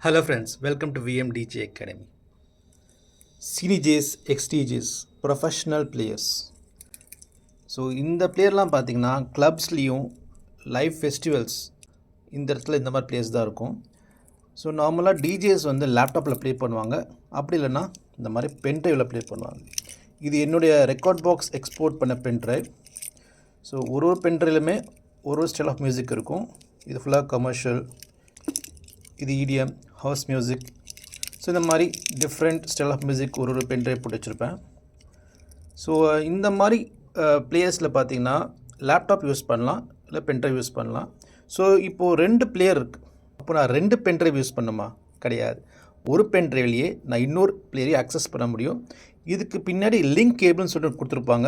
Hello friends, welcome to VMDJ Academy. CDJs, XDJs, professional players. So இந்த பிளேயர்லாம் பார்த்தீங்கன்னா கிளப்ஸ்லேயும் live festivals இந்த இடத்துல இந்த மாதிரி பிளேயர்ஸ் தான் இருக்கும். ஸோ நார்மலாக டிஜேஸ் வந்து லேப்டாப்பில் ப்ளே பண்ணுவாங்க, அப்படி இல்லைன்னா இந்த மாதிரி பென்ட்ரைவில் ப்ளே பண்ணுவாங்க. இது என்னுடைய ரெக்கார்ட் பாக்ஸ் எக்ஸ்போர்ட் பண்ண பென்ட்ரைவ். ஸோ ஒரு பென்ட்ரைவ்லுமே ஒரு ஸ்டைல் ஆஃப் மியூசிக் இருக்கும். இது ஃபுல்லாக கமர்ஷியல், இது EDM, ஹவுஸ் மியூசிக். ஸோ இந்த மாதிரி டிஃப்ரெண்ட் ஸ்டைல் ஆஃப் மியூசிக் ஒரு பென்ட்ரைவ் போட்டு வச்சுருப்பேன். ஸோ இந்த மாதிரி பிளேயர்ஸில் பார்த்தீங்கன்னா லேப்டாப் யூஸ் பண்ணலாம், இல்லை பென்ட்ரைவ் யூஸ் பண்ணலாம். ஸோ இப்போது 2 பிளேயர் இருக்குது. அப்போ நான் 2 பென்ட்ரைவ் யூஸ் பண்ணுமா? கிடையாது. ஒரு பென்ட்ரைவ்லேயே நான் இன்னொரு பிளேயரையும் ஆக்சஸ் பண்ண முடியும். இதுக்கு பின்னாடி லிங்க் கேபிள்னு சொல்லிட்டு கொடுத்துருப்பாங்க.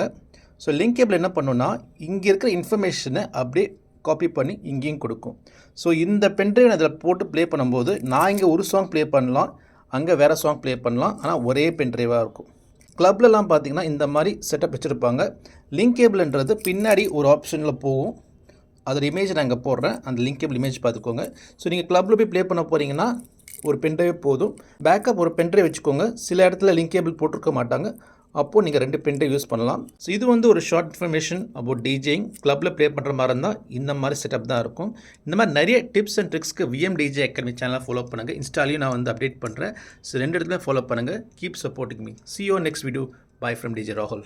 ஸோ லிங்க் கேபிள் என்ன பண்ணுன்னா, இங்கே இருக்கிற இன்ஃபர்மேஷனை அப்படியே காப்பி பண்ணி இங்கேயும் கொடுக்கும். ஸோ இந்த பென்ட்ரைவ் அதில் போட்டு ப்ளே பண்ணும்போது நான் இங்கே ஒரு சாங் ப்ளே பண்ணலாம், அங்கே வேறு சாங் ப்ளே பண்ணலாம், ஆனால் ஒரே பென்ட்ரைவாக இருக்கும். கிளப்லலாம் பார்த்தீங்கன்னா இந்த மாதிரி செட்டப் வச்சுருப்பாங்க. லிங்க் கேபிள்ன்றது பின்னாடி ஒரு ஆப்ஷனில் போகும். அதோட இமேஜ் நான் இங்கே போடுறேன், அந்த லிங்க் கேபிள் இமேஜ் பார்த்துக்கோங்க. ஸோ நீங்கள் கிளப்பில் போய் ப்ளே பண்ண போகிறீங்கன்னா ஒரு பென்ட்ரைவ் போதும். பேக்கப் ஒரு பென்ட்ரைவ் வச்சுக்கோங்க. சில இடத்துல லிங்க் கேபிள் போட்டிருக்க மாட்டாங்க, அப்போது நீங்கள் 2 பென்ட்ரைவ் யூஸ் பண்ணலாம். ஸோ இது வந்து ஒரு ஷார்ட் இன்ஃபர்மேஷன் அபவுட் டிஜேயிங். கிளப்பில் ப்ளே பண்ணுற மாதிரி இருந்தால் இந்த மாதிரி செட்டப் தான் இருக்கும். இந்த மாதிரி நிறைய டிப்ஸ் அண்ட் ட்ரிக்ஸ்க்கு VMDJ அகாடமி சேனலை ஃபாலோ பண்ணுங்கள். இன்ஸ்டாலையும் நான் வந்து அப்டேட் பண்ணுறேன். ஸோ 2 இடத்துல ஃபாலோ பண்ணுங்கள். Keep supporting me. See you on next video. Bye from DJ Rahul.